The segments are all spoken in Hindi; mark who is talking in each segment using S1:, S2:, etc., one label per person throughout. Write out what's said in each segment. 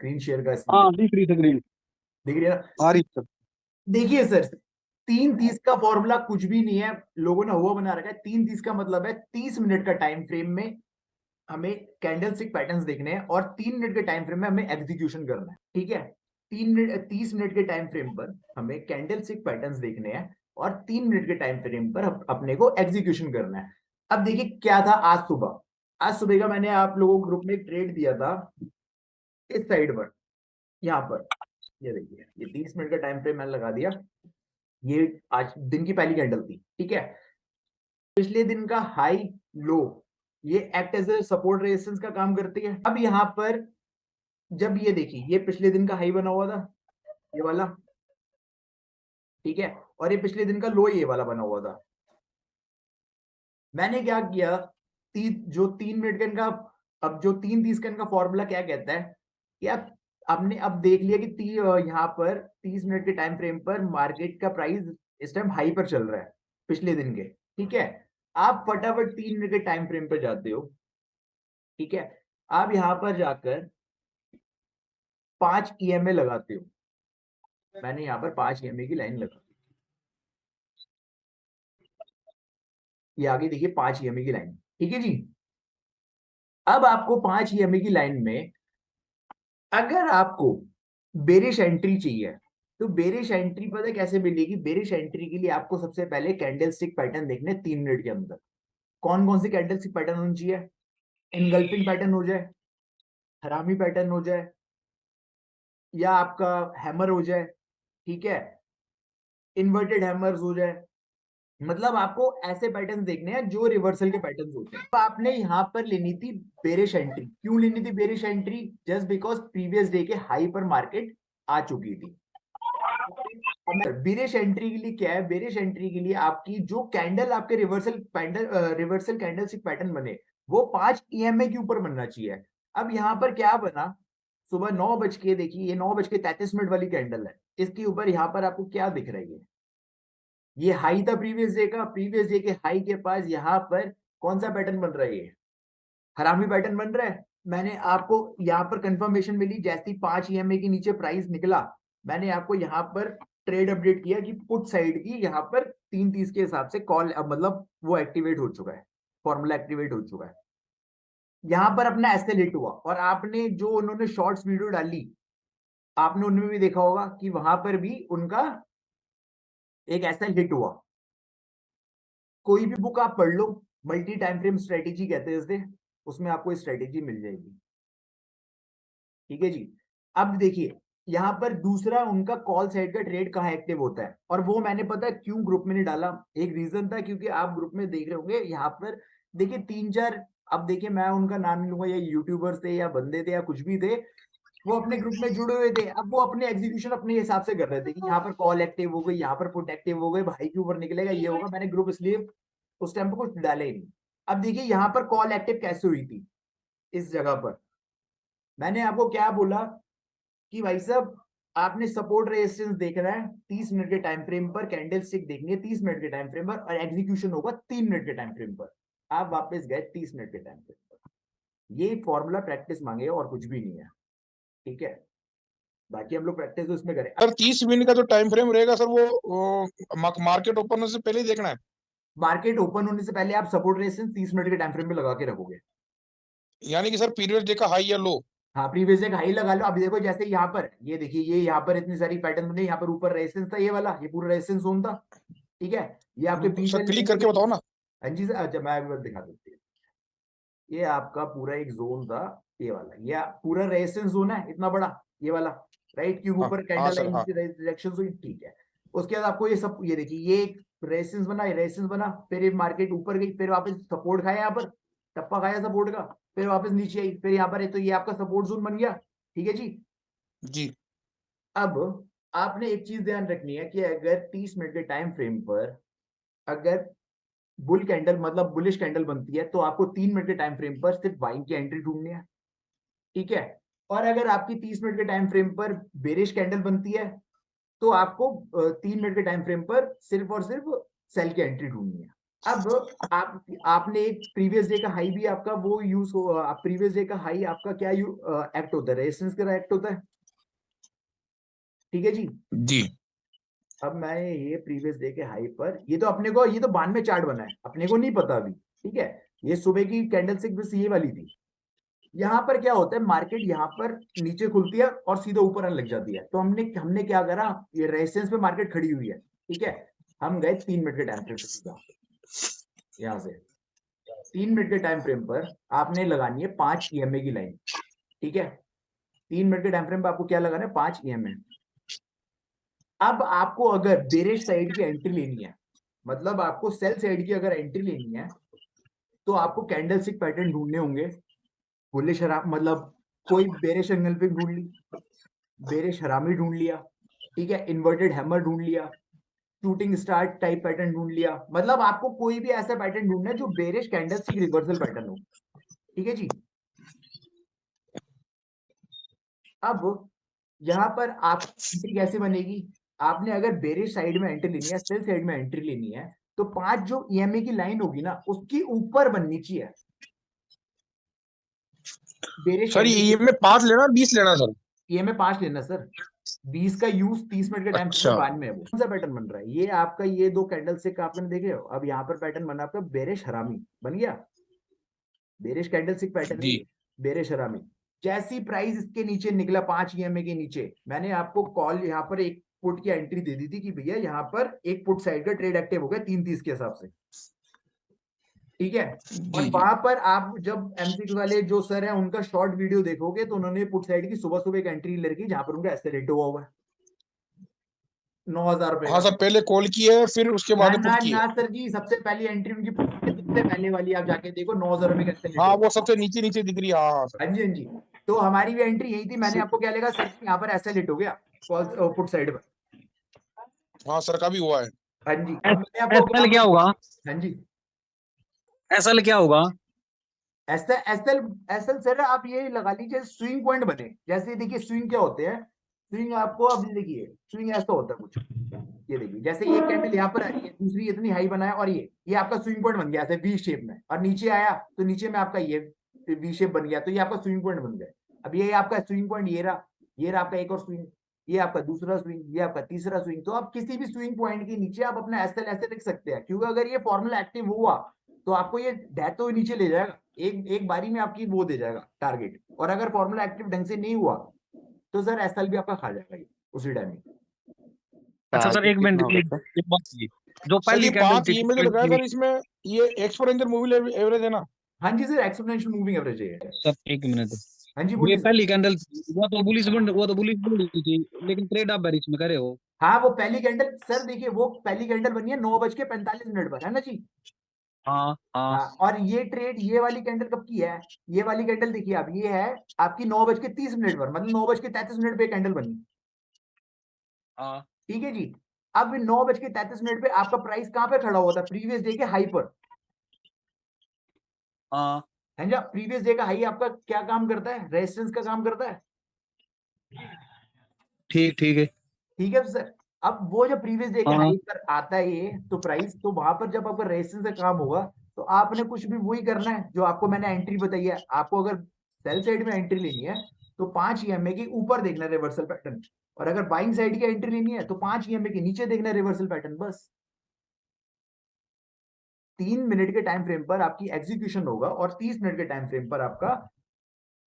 S1: स्क्रीन शेयर का इसमें
S2: हाँ दिख रही स्क्रीन,
S1: दिख रही है ना।
S2: आ रही सर।
S1: देखिए सर, 3:30 का फॉर्मूला कुछ भी नहीं है, लोगों ने हुआ बना रखा है। 3:30 का मतलब है 30 मिनट का टाइम फ्रेम में हमें कैंडल स्टिक पैटर्न्स देखने हैं और 3 मिनट के टाइम फ्रेम में हमें एग्जीक्यूशन करना है। ठीक है, 3 मिनट 30 मिनट के टाइम फ्रेम पर हमें कैंडल स्टिक पैटर्न्स देखने हैं और 3 मिनट के टाइम फ्रेम पर अपने को एग्जीक्यूशन करना है। अब देखिए क्या था आज सुबह का मैंने आप लोगों को ग्रुप में एक ट्रेड दिया था इस साइड पर, यहाँ पर। ये देखिए, ये 30 मिनट का टाइम फ्रेम मैंने लगा दिया। ये आज दिन की पहली कैंडल थी। ठीक है, पिछले दिन का हाई लो ये act as a support resistance का काम करती है। अब यहां पर जब ये देखिए, ये पिछले दिन का हाई बना हुआ था, ये वाला। ठीक है, और ये पिछले दिन का लो ये वाला बना हुआ था। मैंने क्या किया, जो 3 मिनट का इनका, अब जो 3:30 का इनका फॉर्मूला क्या कहता है कि आप आपने अब देख लिया कि यहाँ पर 30 मिनट के टाइम फ्रेम पर मार्केट का प्राइस इस टाइम हाई पर चल रहा है पिछले दिन के। ठीक है, आप फटाफट 3 मिनट के टाइम फ्रेम पर जाते हो। ठीक है, आप यहां पर जाकर 5 EMA लगाते हो। मैंने यहाँ पर 5 EMA की लाइन लगा, ये आगे देखिए 5 EMA की लाइन। ठीक है जी, अब आपको 5 EMA की लाइन में अगर आपको बेरिश एंट्री चाहिए तो बेरिश एंट्री पता है कैसे मिलेगी। बेरिश एंट्री के लिए आपको सबसे पहले कैंडल स्टिक पैटर्न देखने 3 मिनट के अंदर। कौन कौन से कैंडल स्टिक पैटर्न होनी चाहिए? इनगल्फिंग पैटर्न हो जाए, हरामी पैटर्न हो जाए, या आपका हैमर हो जाए। ठीक है, इन्वर्टेड हैमर्स हो जाए। मतलब आपको ऐसे पैटर्न देखने हैं जो रिवर्सल के पैटर्न होते हैं। तो आपने यहाँ पर लेनी थी बेरिश एंट्री। क्यों लेनी थी bearish entry? Just because previous day के हाई पर मार्केट आ चुकी थी। बेरिश एंट्री के लिए क्या है? बेरिश एंट्री के लिए आपकी जो कैंडल आपके रिवर्सल कैंडलस्टिक पैटर्न बने वो 5 EMA के ऊपर बनना चाहिए। अब यहाँ पर क्या बना, सुबह 9 बज के, देखिए ये 9:33 वाली कैंडल है, इसके ऊपर यहाँ पर आपको क्या दिख रही है? ये हाई था प्रीवियस डे का, प्रीवियस डे के हाई के पास यहाँ पर कौन सा पैटर्न बन रहा है? ये हरामी पैटर्न बन रहा है। मैंने आपको यहाँ पर कंफर्मेशन मिली जैसे ही 5 EMA के नीचे प्राइस निकला, मैंने आपको यहाँ पर ट्रेड अपडेट किया कि पुट साइड की यहाँ पर 3:30 के हिसाब से कॉल, मतलब वो एक्टिवेट हो चुका है, फॉर्मूला एक्टिवेट हो चुका है। यहाँ पर अपना एसएल हिट हुआ और आपने जो उन्होंने शॉर्ट्स वीडियो डाली, आपने उनमें भी देखा होगा कि वहां पर भी उनका एक एसएल हिट हुआ। कोई भी बुक आप पढ़ लो, मल्टी टाइम फ्रेम स्ट्रेटेजी कहते हैं इसे, उसमें आपको स्ट्रेटेजी मिल जाएगी। ठीक है जी, अब देखिए यहाँ पर दूसरा उनका कॉल साइड का ट्रेड कहाँ एक्टिव होता है, और वो मैंने पता है क्यों ग्रुप में नहीं डाला। एक रीजन था, क्योंकि आप ग्रुप में देख रहे होंगे यहाँ पर देखिए 3-4, अब देखिए मैं उनका नाम नहीं लूंगा, या यूट्यूबर्स थे या बंदे थे या कुछ भी थे, वो अपने ग्रुप में जुड़े हुए थे। अब वो अपने एग्जीक्यूशन अपने हिसाब से कर रहे थे कि यहाँ पर कॉल एक्टिव हो गई, यहाँ पर पुट एक्टिव हो गई, भाई के ऊपर निकलेगा, ये होगा। मैंने ग्रुप इसलिए उस टाइम पर कुछ डाला ही नहीं। अब देखिए यहाँ पर कॉल एक्टिव कैसे हुई थी, इस जगह पर मैंने आपको क्या बोला कि भाई साहब आपने सपोर्ट रेजिस्टेंस देखना है 30 मिनट के टाइम फ्रेम पर, कैंडल स्टिक देखनी है 30 मिनट के टाइम फ्रेम पर, और एग्जीक्यूशन होगा 3 मिनट के टाइम फ्रेम पर। आप वापस गए 30 मिनट के टाइम फ्रेम पर। ये फॉर्मूला प्रैक्टिस मांगे और कुछ भी नहीं है। ठीक है, बाकी हम लोग प्रैक्टिस तो इसमें करें।
S2: सर 30 मिनट का जो टाइम फ्रेम रहेगा सर वो मार्केट ओपन होने से पहले ही देखना है?
S1: मार्केट ओपन होने से पहले आप सपोर्ट रेजिस्टेंस 30 मिनट के टाइम फ्रेम में लगा के रखोगे।
S2: यानी कि सर पीरियड डे का हाई या लो?
S1: हाँ, प्रीवियस एक हाई लगा लो। अभी देखो जैसे यहाँ पर ये देखिए, ये यहाँ पर इतनी सारी पैटर्न बने, यहाँ पर ऊपर रेजिस्टेंस था, ये वाला, ये पूरा रेजिस्टेंस जोन था। ठीक है, ये आपके बीच
S2: सर
S1: वाली
S2: क्लिक
S1: लाइन
S2: करके
S1: देखिए।
S2: बताओ ना।
S1: हाँ जी सर, अच्छा मैं अभी दिखा देती हूँ। ये आपका पूरा एक जोन था, ये वाला, ये पूरा रेजिस्टेंस जोन है इतना बड़ा, ये वाला। राइट, क्योंकि
S2: हाँ
S1: ऊपर
S2: हाँ
S1: कैंडल
S2: सर, हाँ।
S1: लाइन रिजेक्शन हुई। ठीक है, उसके बाद आपको ये सब, ये देखिए ये एक रेजिस्टेंस बना, ये रेजिस्टेंस बना, फिर ये मार्केट ऊपर गई, फिर वापस सपोर्ट खाया, यहाँ पर टप्पा खाया सपोर्ट का, फिर वापस नीचे आई, फिर यहाँ पर है, तो ये आपका सपोर्ट जोन बन गया। ठीक है जी,
S2: जी।
S1: अब आपने एक चीज ध्यान रखनी है कि अगर 30 मिनट के टाइम फ्रेम पर अगर बुल कैंडल, मतलब बुलिश कैंडल बनती है, तो आपको 3 मिनट के टाइम फ्रेम पर सिर्फ बाइंग की एंट्री ढूंढनी है। ठीक है, और अगर आपकी 30 मिनट के टाइम फ्रेम पर बेरिश कैंडल बनती है, तो आपको 3 मिनट के टाइम फ्रेम पर सिर्फ और सिर्फ सेल की एंट्री ढूंढनी है। अब आपने एक प्रीवियस डे का हाई भी आपका वो यूज हो, प्रीवियस डे का हाई आपका क्या एक्ट होता है, रेजिस्टेंस का एक्ट होता है, ठीक है जी।
S2: जी
S1: अब मैं ये प्रीवियस डे के हाई पर, ये तो अपने को, ये तो बाद में चार्ट बना है, अपने को नहीं पता अभी, ठीक है। ये सुबह की कैंडलस्टिक बस ये वाली थी। यहाँ पर क्या होता है, मार्केट यहाँ पर नीचे खुलती है और सीधा ऊपर आने लग जाती है, तो हमने हमने क्या करा, ये रेजिस्टेंस पे मार्केट खड़ी हुई है, ठीक है। हम गए 3 मिनट के टाइम फ्रेम पे सीधा, यहाँ से 3 मिनट के टाइम फ्रेम पर आपने लगानी है 5 EMA की लाइन, ठीक है। 3 मिनट के टाइम फ्रेम पर आपको क्या लगाना है, 5 EMA। अब आपको अगर बेरिश साइड की एंट्री लेनी है, मतलब आपको सेल साइड की अगर एंट्री लेनी है, तो आपको कैंडलस्टिक पैटर्न ढूंढने होंगे। बुलिश हराम, मतलब कोई बेरिश एंगल्फिंग ढूंढ ली, बेरिश हरामी ढूंढ लिया, ठीक है, इन्वर्टेड हैमर ढूंढ लिया, शूटिंग स्टार टाइप पैटर्न ढूंढ लिया, मतलब आपको कोई भी ऐसा पैटर्न ढूंढना है जो बेरिश कैंडलस्टिक रिवर्सल पैटर्न हो, ठीक है जी। अब यहाँ पर आप एंट्री कैसे बनेगी, आपने अगर बेरिश साइड में एंट्री लेनी है, सेल साइड में एंट्री लेनी है, तो 5 जो EMA की लाइन होगी ना, उसकी ऊपर बननी चाहिए बेरिश
S2: सर,
S1: कैंडल
S2: ये
S1: की।
S2: में 5 लेना 20 लेना सर?
S1: EMA 5 लेना सर, 20 का यूज 30 मिनट के टाइम
S2: अच्छा।
S1: में बाद में है। वो कौन सा पैटर्न बन रहा है, ये आपका ये दो कैंडल से आपने देखे हो, अब यहाँ पर पैटर्न बना आपका बेरिश हरामी बन गया, बेरिश कैंडलस्टिक पैटर्न है
S2: जी
S1: ये, बेरिश हरामी। जैसी प्राइस इसके नीचे निकला 5 EMA के नीचे, मैंने आपको कॉल यहाँ पर एक पुट की एंट्री दे दी थी कि भैया यहाँ पर एक पुट साइड का ट्रेड एक्टिव हो गया 3:30 के हिसाब से, ठीक है। और
S2: जी जी।
S1: वहां पर आप जब एमसीक्यू वाले जो सर हैं उनका शॉर्ट वीडियो देखोगे, तो उन्होंने पुट साइड की सुबह सुबह एक एंट्री ले रखी जहां पर उनका एक्सेलेरेट हुआ हुआ है 9,000 रुपए
S2: हाँ
S1: का।
S2: सर, पहले कॉल की है, फिर उसके
S1: ना
S2: बाद
S1: ना
S2: पुट की है।
S1: ना सर जी, सबसे पहली एंट्री उनकी सबसे पहले वाली आप जाके देखो, 9,000 रुपए का एक्सेलेरेट
S2: हाँ,
S1: हुआ।
S2: वो सबसे नीचे नीचे दिख रही है, हाँ हाँ सर।
S1: हाँ जी हाँ जी। तो हमारी भी एंट्री यही थी, मैंने आपको क्या लगा सर यहाँ पर एक्सेलेरेट हो गया कॉल पुट साइड पर।
S2: हाँ सर, का भी हुआ है।
S1: हाँ जी, अब मैंने आपको क्या
S3: एसएल क्या होगा?
S1: हाँ जी,
S3: एसएल क्या होगा?
S1: एसएल एसएल एसएल सर आप ये लगा लीजिए स्विंग पॉइंट बने, जैसे देखिए स्विंग क्या होते हैं, स्विंग आपको अब देखिए स्विंग ऐसा होता है कुछ, ये देखिए जैसे एक कैंडल यहाँ पर आ रही है, दूसरी इतनी हाई बनाया और ये आपका स्विंग पॉइंट बन गया ऐसे वी शेप में, और नीचे आया तो नीचे में आपका ये वी शेप बन गया, तो ये आपका स्विंग पॉइंट बन गया। अब ये आपका स्विंग पॉइंट ये रहा आपका एक और स्विंग, ये आपका दूसरा स्विंग, ये आपका तीसरा स्विंग। तो आप किसी भी स्विंग पॉइंट के नीचे आप अपना एसएल ऐसे लिख सकते हैं, क्योंकि अगर ये फॉर्मूला एक्टिव हुआ तो आपको ये डेथ तो नीचे ले जाएगा, एक एक बारी में आपकी वो दे जाएगा टारगेट, और अगर फॉर्मूला एक्टिव ढंग से नहीं हुआ तो सर एसएल भी आपका खा जाएगा ये उसी टाइम में।
S3: अच्छा सर,
S4: टारगेट
S3: एक
S4: कितना
S3: मिनट,
S4: होगा
S3: एक
S4: सर?
S3: एक बात ये, जो
S2: सर,
S3: पहली
S2: ये
S3: कैंडल
S2: 5
S3: थी
S2: ईमेल जो लगाया सर, इसमें ये एक्सपोनेंशियल मूवी एवरेज है ना?
S1: हाँ जी सर, एक्सपोनेंशियल मूविंग एवरेज है।
S3: सर एक मिनट,
S1: हाँ जी
S3: ये
S1: बोलिए सर।
S3: पहली कैंडल थी, वो तो बुलिश बन रही थी, लेकिन ट्रेड आप बेरिश में करे हो।
S1: हाँ वो पहली कैंडल सर देखिए, वो पहली कैंडल बनी है 9:45 पर, है ना जी।
S3: हाँ हाँ
S1: हाँ, और ये ट्रेड ये वाली कैंडल कब की है, ये वाली कैंडल देखिए आप, ये है आपकी 9:30 पर, मतलब 9:33 पे कैंडल बनी,
S3: हाँ
S1: ठीक है जी। अब 9:33 पे आपका प्राइस कहां पे खड़ा हुआ था, प्रीवियस डे के हाई पर,
S3: हाँ।
S1: है ना। प्रीवियस डे का हाई आपका क्या काम करता है, रेजिस्टेंस का काम करता है,
S3: ठीक ठीक है।
S1: ठीक है सर। अब वो जो प्रीवियस डे के
S3: हाँ
S1: हाई पर आता है ये तो प्राइस, तो वहां पर जब आपका रेजिस्टेंस का काम होगा, तो आपने कुछ भी वही करना है जो आपको मैंने एंट्री बताई है। आपको अगर सेल साइड में एंट्री लेनी है तो 5 EMA के ऊपर देखना है रिवर्सल पैटर्न, और अगर बाइंग साइड की एंट्री लेनी है तो 5 EMA के नीचे देखना है रिवर्सल पैटर्न, बस। 3 मिनट के टाइम फ्रेम पर आपकी एग्जीक्यूशन होगा, और 30 मिनट के टाइम फ्रेम पर आपका,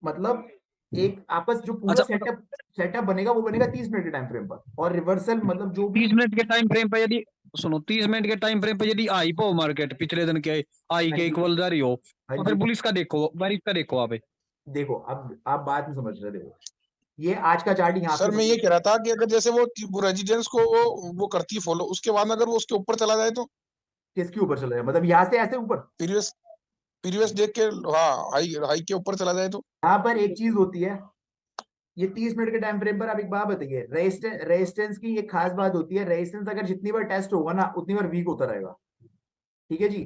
S1: मतलब एक आपस जो पूरा
S3: अच्छा,
S1: सेटअप सेटअप बनेगा वो बनेगा 30 मिनट के टाइम फ्रेम पर, और रिवर्सल मतलब जो भी।
S3: 30 मिनट के टाइम फ्रेम पे यदि, सुनो, 30 मिनट के टाइम फ्रेम पे यदि आई पे हो मार्केट पिछले दिन के आई
S1: हाँ
S3: के
S1: जी
S3: इक्वल जा रही हो,
S1: हाँ
S3: तो फिर
S1: जी,
S3: बुलिश का देखो, बेरिश का देखो आप।
S1: देखो अब आप बात नहीं समझ रहे, देखो ये आज का चार्ट यहाँ से
S2: सर, मैं ये कह रहा था कि अगर जैसे वो रेजिडेंस को वो करती है फॉलो, उसके बाद अगर वो उसके ऊपर चला जाए तो
S1: किसके ऊपर चला जाए, मतलब यहाँ से ऐसे ऊपर।
S2: प्रीवियस प्रीवियस देख के, हाँ, हाई हाई के ऊपर चला जाए तो?
S1: यहाँ पर एक चीज होती है, ये 30 मिनट के टाइम फ्रेम पर आप एक बात बताइए, रेजिस्टेंस की एक खास बात होती है, रेजिस्टेंस अगर जितनी बार टेस्ट होगा ना उतनी बार वीक होता रहेगा, ठीक है जी।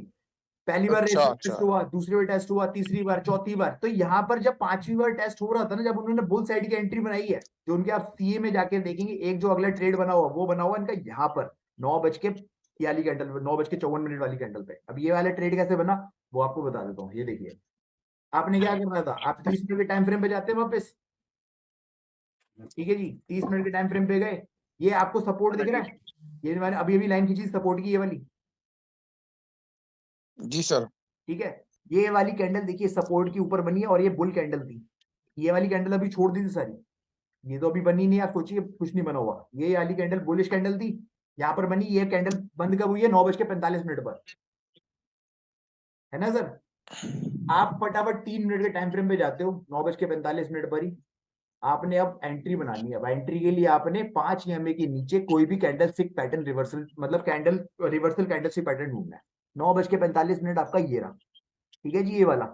S1: पहली बार
S2: अच्छा
S1: रेजिस्टेंस टेस्ट
S2: अच्छा।
S1: हुआ, दूसरी बार टेस्ट हुआ, तीसरी बार, चौथी बार, तो यहाँ पर जब 5वीं बार टेस्ट हो रहा था ना, जब उन्होंने बुल साइड की एंट्री बनाई है, जो उनके आप सीए में जाके देखेंगे, एक जो अगला ट्रेड बना हुआ वो बना हुआ इनका यहाँ पर 9 ये वाली कैंडल पे 9:54 वाली कैंडल पे। अब ये वाला ट्रेड कैसे बना वो आपको बता देता हूँ। ये देखिए आपने क्या करना था, आप 30 मिनट के टाइम फ्रेम पे जाते हैं वापस, ठीक है जी, 30 मिनट के टाइम फ्रेम पे गए, ये आपको सपोर्ट दिख रहा है, ये मैंने अभी अभी लाइन खींची सपोर्ट की, ये वाली,
S2: जी सर।
S1: ठीक है। ये वाली कैंडल देखिए सपोर्ट के ऊपर बनी है और ये बुल कैंडल थी, ये वाली कैंडल अभी छोड़ दी थी सारी, ये तो अभी बनी नहीं, आप सोचिए कुछ नहीं बना हुआ। ये वाली कैंडल बुलिश कैंडल थी, यहाँ पर बनी, ये कैंडल बंद कब हुई है 9:45 पर, है ना सर। आप फटाफट 3 मिनट के टाइम फ्रेम पे जाते हो 9:45 पर ही, आपने अब एंट्री बनानी है। अब एंट्री के लिए आपने 5 EMA के नीचे कोई भी कैंडल स्टिक पैटर्न रिवर्सल, मतलब candle reversal candle stick pattern ढूंढना है। 9:45 आपका ये रहा, ठीक है जी, ये वाला।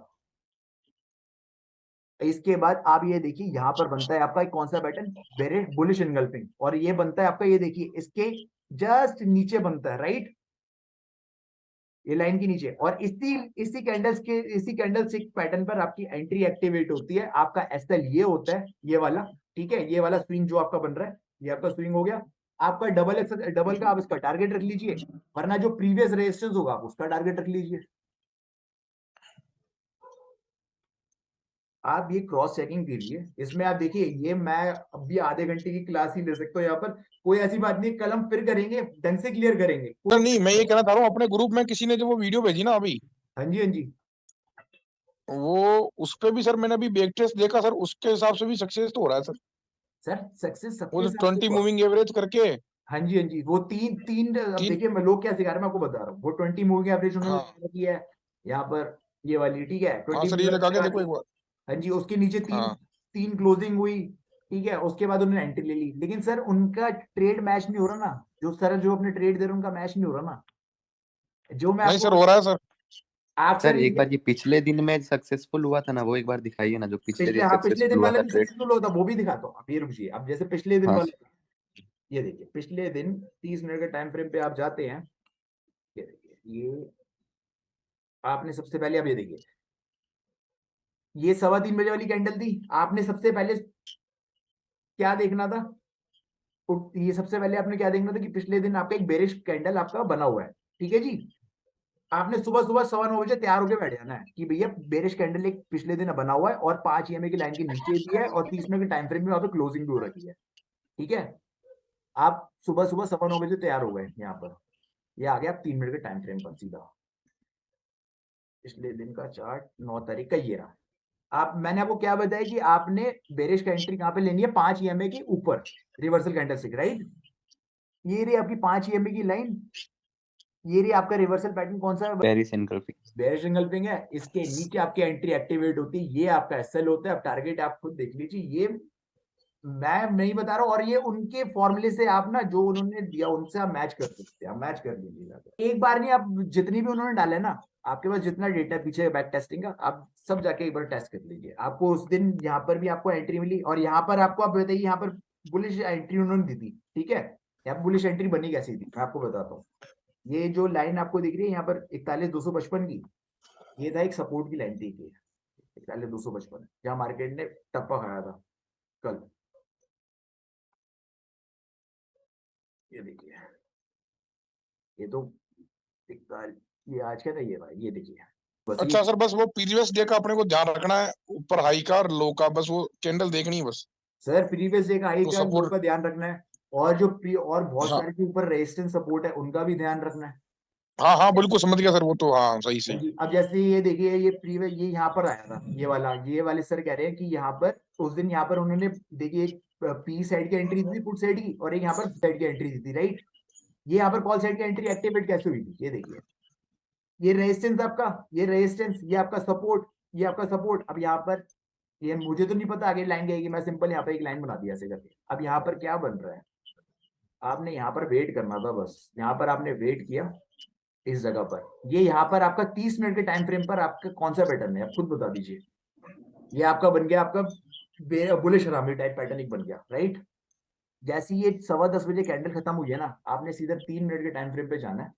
S1: इसके बाद आप ये देखिए यहाँ पर बनता है आपका एक कौन सा पैटर्न, बेरिश बुलिश एंगल्फिंग, और ये बनता है आपका, ये देखिए इसके जस्ट नीचे बनता है, राइट, ये लाइन के नीचे। और इसी कैंडल स्टिक पैटर्न पर आपकी एंट्री एक्टिवेट होती है। आपका एसएल ये होता है, ये वाला, ठीक है, ये वाला स्विंग जो आपका बन रहा है, ये आपका स्विंग हो गया। आपका डबल का आप इसका टारगेट रख लीजिए, वरना जो प्रीवियस रेजिस्टेंस होगा आप उसका टारगेट रख लीजिए। आप ये क्रॉस चेकिंग कीजिए, इसमें आप देखिए, ये मैं अभी आधे घंटे की क्लास ही ले सकता हूँ यहाँ पर, कोई ऐसी बात नहीं, कल हम फिर करेंगे, ढंग से क्लियर करेंगे।
S2: सर नहीं, मैं ये कहना चाह रहा हूँ, अपने ग्रुप में किसी ने जो वो वीडियो भेजी ना अभी,
S1: हाँ जी, हाँ जी
S2: वो उस पे भी सर मैंने अभी बैक टेस्ट देखा सर, उसके हिसाब से भी सक्सेस तो हो रहा है सर।
S1: सर, सक्सेस
S2: वो
S1: सबके
S2: जो
S1: हिसाब से
S2: 20
S1: हुआ।
S2: मूविंग एवरेज करके
S1: हाँ जी, हाँ जी, वो तीन तीन अब
S2: तीन।
S1: देखिए मैं लोग क्या सिखा रहे हैं मैं आपको बता रहा हूँ। वो 20 मूविंग एवरेज उन्होंने
S2: हाँ
S1: लगा की है यहाँ पर, ये वाली, ठीक है,
S2: हाँ
S1: 20
S2: सर, ये
S1: मूविंग
S2: लगा
S1: एवरेज
S2: के
S1: लगा
S2: देखो
S1: दी।
S2: एक बार।
S1: हाँ जी, उसके नीचे तीन
S2: हाँ
S1: तीन क्लोजिंग हुई, ठीक है, उसके बाद उन्होंने एंट्री ले ली। लेकिन सर उनका ट्रेड मैच नहीं हो रहा ना, जो सर जो अपने ट्रेड दे रहे हैं उनका मैच नहीं हो रहा ना, जो मैं
S2: नहीं
S1: आपको
S2: सर, हो रहा है सर।
S1: आप
S4: सर
S1: सर
S4: एक बार ये पिछले दिन में सक्सेसफुल हुआ था ना, वो एक बार दिखाइए ना, जो पिछले
S1: पिछले,
S4: दिन
S1: हाँ पिछले
S4: सक्सेसफुल
S1: दिन
S4: हुआ
S1: वाला
S4: था
S1: भी
S4: ट्रेड।
S1: सक्सेसफुल होता, वो भी दिखाता हूँ। आप ये रुकिए, अब जैसे पिछले दिन
S4: हाँ
S1: वाला, ये देखिए पिछले दिन 30 मिनट के टाइम फ्रेम पे आप जाते हैं, ये देखिए, ये आपने सबसे पहले, अब ये देखिए, ये 3:15 वाली कैंडल थी, आपने सबसे पहले क्या देखना था, ये सबसे पहले आपने क्या देखना था कि पिछले दिन आपका एक बेरिश कैंडल आपका बना हुआ है, ठीक है जी। आपने सुबह सुबह 9:15 तैयार होकर बैठ जाना है कि भैया बेरिश कैंडल एक पिछले दिन बना हुआ है और 5 EMA की लाइन के नीचे भी है और 30 मिनट के टाइम फ्रेम में वहां पे क्लोजिंग भी हो रखी है, ठीक है। आप सुबह सुबह 9:15 तैयार हो गए यहाँ पर, ये आ गया आप 3 मिनट के टाइम फ्रेम पर सीधा, पिछले दिन का चार्ट 9 तारीख का ये रहा। आप, मैंने आपको क्या बताया कि आपने बेरिश का एंट्री कहां पे लेनी है, 5 EMA के ऊपर रिवर्सल कैंडलस्टिक, राइट। ये रही आपकी 5 EMA की लाइन, ये रही आपका रिवर्सल पैटर्न कौन सा है,
S4: बेरिश एनगल्फिंग।
S1: बेरिश एंगल्फिंग है। इसके नीचे आपकी एंट्री एक्टिवेट होती है, ये आपका एसएल होता है। अब टारगेट आप खुद देख लीजिए, ये मैं नहीं बता रहा हूँ, और ये उनके फॉर्मूले से आप ना जो उन्होंने दिया उनसे आप मैच कर सकते हैं, आप मैच कर लीजिएगा। एक बार नहीं, आप जितनी भी उन्होंने डाले ना, आपके पास जितना डेटा पीछे बैक टेस्टिंग का, आप सब जाके एक बार टेस्ट कर लीजिए। आपको उस दिन यहाँ पर भी आपको एंट्री मिली, और यहाँ पर आपको, आप बताइए यहाँ पर बुलिश एंट्री उन्होंने दी थी, ठीक है। यहाँ बुलिश एंट्री बनी कैसी थी मैं आपको बताता हूँ। ये जो लाइन आपको दिख रही है यहाँ पर 41,255 की, ये था एक सपोर्ट की लाइन थी, 41,255, जहाँ मार्केट ने टप्पा खाया था कल। ये देखिए, ये तो ये आज क्या था, ये भाई ये देखिए, बस ये
S2: अच्छा सर, बस वो प्रीवियस डे का अपने को ध्यान रखना है, ऊपर हाई का और लो का, बस वो कैंडल देखनी है बस।
S1: सर प्रीवियस डे का हाई
S2: वो
S1: का लो
S2: सपोर्ट।
S1: का ध्यान रखना है, और जो और बहुत
S2: हाँ
S1: सारे के ऊपर रेजिस्टेंस सपोर्ट है उनका भी ध्यान रखना है।
S2: हाँ हाँ, बिल्कुल समझ गया सर, वो तो हाँ सही
S1: हाँ
S2: से।
S1: जी, अब जैसे ये देखिए, ये प्रीवियस ये यहाँ पर आया था, ये वाले सर कह रहे हैं कि यहाँ पर उस दिन यहाँ पर उन्होंने देखिए एक पी साइड की एंट्री दी थी पुट साइड की, और एक यहाँ पर साइड की एंट्री दी थी, राइट। ये यहाँ पर कॉल साइड की एंट्री एक्टिवेट कैसे हुई थी, ये देखिए, ये रेजिस्टेंस आपका, ये रेजिस्टेंस, ये आपका सपोर्ट, ये आपका सपोर्ट। अब यहाँ पर ये मुझे तो नहीं पता आगे लाइन क्या आएगी, मैं सिंपल यहाँ पे एक लाइन बना दिया ऐसे करके। अब यहाँ पर क्या बन रहा है, आपने यहाँ पर वेट करना था, बस यहाँ पर आपने वेट किया इस जगह पर। ये यहाँ पर आपका 30 मिनट के टाइम फ्रेम पर आपका कौन सा पैटर्न है, आप खुद बता दीजिए। ये आपका बन गया आपका बुलिश हरामी टाइप पैटर्न एक बन गया, राइट। जैसे ये 10:15 कैंडल खत्म हुई है ना, आपने सीधा 3 मिनट के टाइम फ्रेम पे जाना है,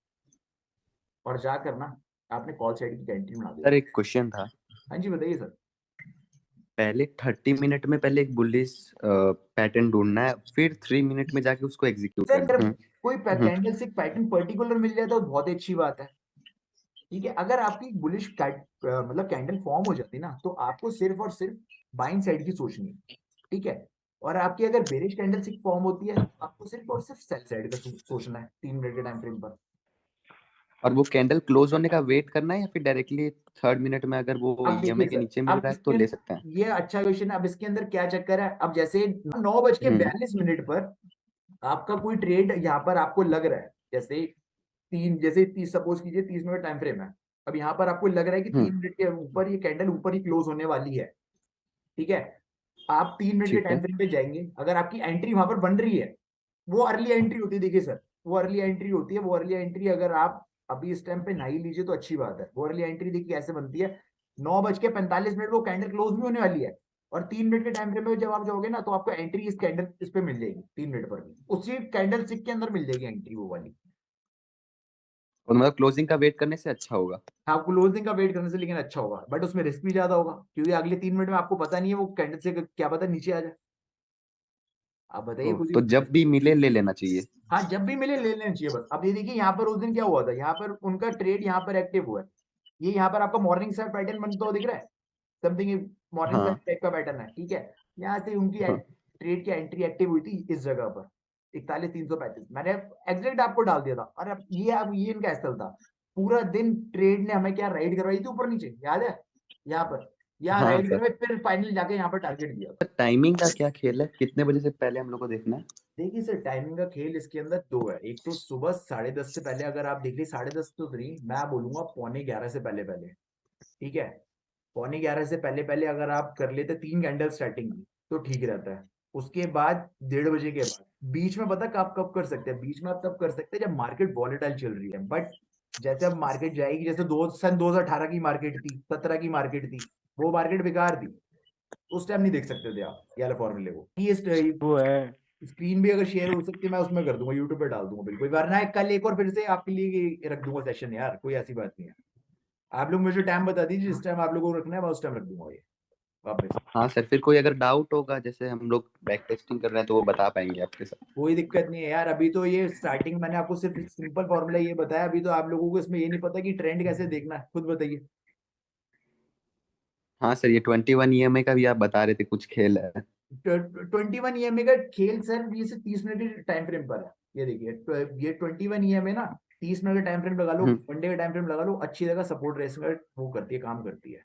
S1: और जा करना आपने कॉल साइड की एंट्री बना दी।
S4: सर एक क्वेश्चन था,
S1: हाँ जी बताइए सर।
S4: पहले 30 मिनट में पहले एक बुलिश पैटर्न ढूंढना है, फिर 3 मिनट में जाके उसको एग्जीक्यूट
S1: सर
S4: करना है।
S1: अगर कोई कैंडल स्टिक पैटर्न पर्टिकुलर मिल जाए तो बहुत ही अच्छी बात है। ठीक है, अगर आपकी बुलिश मतलब कैंडल फॉर्म हो जाती ना, तो आपको सिर्फ और सिर्फ बाइंग साइड की सोचनी है। ठीक है, और आपकी अगर बेरिश कैंडल स्टिक फॉर्म होती है, तो आपको सिर्फ और सिर्फ सेल साइड का सोचना है 3 मिनट के टाइम फ्रेम पर।
S4: और वो कैंडल क्लोज होने का वेट करना है या फिर डायरेक्टली 3rd मिनट में अगर वो
S1: अब देखिए
S4: ईएमए के
S1: सर,
S4: नीचे मिल
S1: अब
S4: रहा है तो
S1: इसके
S4: ले सकते हैं?
S1: ये अच्छा क्वेश्चन है। अब इसके अंदर क्या चक्कर है, अब जैसे 9:42 पर आपका कोई ट्रेड यहाँ पर आपको लग रहा है, जैसे सपोज कीजिए 30 मिनट टाइम फ्रेम है। अब यहाँ पर आपको लग रहा है कि 3 मिनट के ऊपर ये कैंडल ऊपर ही क्लोज होने वाली है। ठीक है, आप 3 मिनट के
S4: ठीक
S1: टाइम
S4: है।
S1: फ्रेम पे जाएंगे, अगर आपकी एंट्री वहां पर बन रही है, वो अर्ली एंट्री होती है। देखिए सर, वो अर्ली एंट्री होती है। वो अर्ली एंट्री अगर आप अभी इस टाइम पे नहीं लीजिए तो अच्छी बात है। वो अर्ली एंट्री देखिए कैसे बनती है, 9:45 वो कैंडल क्लोज भी होने वाली है, और 3 मिनट के टाइम फ्रेम में जब आप जाओगे ना, तो आपको एंट्री इस कैंडल इस पे मिल जाएगी। 3 मिनट पर भी उसी कैंडल स्टिक के अंदर मिल जाएगी एंट्री वो वाली।
S4: और मतलब क्लोजिंग का वेट करने से अच्छा होगा?
S1: हाँ, क्लोजिंग का वेट करने से लेकिन अच्छा होगा, बट उसमें रिस्क भी ज्यादा होगा, क्योंकि अगले 3 मिनट में आपको पता नहीं है वो कैंडल से क्या पता नीचे आ जाए। आप बताइए खुद ही।
S4: तो जब भी मिले ले लेना चाहिए?
S1: हाँ, जब भी मिले ले लेना चाहिए बस। अब ये देखिए यहाँ पर उस दिन क्या हुआ था, यहाँ पर उनका ट्रेड यहाँ पर एक्टिव हुआ है। ये यहाँ पर आपका मॉर्निंग स्टार पैटर्न बनता हुआ दिख रहा है, समथिंग मॉर्निंग स्टार
S4: हाँ
S1: टाइप का पैटर्न है। ठीक है, यहाँ से उनकी
S4: हाँ
S1: ट्रेड की एंट्री एक्टिव हुई थी इस जगह पर 41,335। मैंने एग्जैक्ट आपको डाल दिया था। और अब ये इनका ऐसा था, पूरा दिन ट्रेड ने हमें क्या राइड करवाई थी ऊपर नीचे, याद है? यहाँ पर यहाँ
S4: हाँ
S1: राइड
S4: सर।
S1: करवाई, फिर फाइनली जाके यहाँ पर टारगेट दिया था।
S4: टाइमिंग का क्या खेल है, कितने बजे से पहले हम लोग को देखना है?
S1: देखिए सर, टाइमिंग का खेल इसके अंदर दो है। एक तो सुबह 10:30 से पहले, अगर आप देख ली 10:30 तो नहीं, मैं बोलूंगा 11:45 से पहले पहले। ठीक है, 11:45 से पहले पहले अगर आप कर लेते 3 कैंडल स्टार्टिंग की, तो ठीक रहता है। उसके बाद 1:30 के बाद बीच में पता कब कब कर सकते हैं, बीच में आप तब कर सकते हैं जब मार्केट वॉलेटाइल चल रही है। बट जैसे अब मार्केट जाएगी, जैसे सन 2018 की मार्केट थी, 17 की मार्केट थी, वो मार्केट बेकार थी, उस टाइम नहीं देख सकते थे आप ये वाले फॉर्मूले को। ये
S3: वो है।
S1: स्क्रीन भी अगर शेयर हो सकती है, मैं उसमें कर दूंगा, यूट्यूब पे डाल दूंगा बिल्कुल, वरना कल एक और फिर से आपके लिए रख दूंगा सेशन यार, कोई ऐसी बात नहीं है। आप लोग मुझे टाइम बता दीजिए, जिस टाइम आप लोगों को रखना है मैं उस टाइम रख दूंगा ये वापस।
S4: हाँ सर, फिर कोई अगर डाउट होगा, जैसे हम लोग बैक टेस्टिंग कर रहे हैं, तो वो बता पाएंगे आपके साथ?
S1: कोई दिक्कत नहीं है यार, अभी तो ये स्टार्टिंग मैंने आपको सिर्फ सिंपल फॉर्मूला ये बताया। अभी तो आप लोगों को इसमें ये नहीं पता कि ट्रेंड कैसे देखना है, खुद बताइए।
S4: हाँ सर, ये 21 ईएमए का भी आप बता रहे थे कुछ खेल है?
S1: 21 ईएमए का खेल सर, ये सिर्फ 30 मिनट टाइम फ्रेम पर है। ये देखिए, ये 21 ईएमए ना, 30 मिनट का टाइम फ्रेम लगा लो, 1 डे का टाइम फ्रेम लगा लो, अच्छी जगह सपोर्ट रेस वो करती है, काम करती है।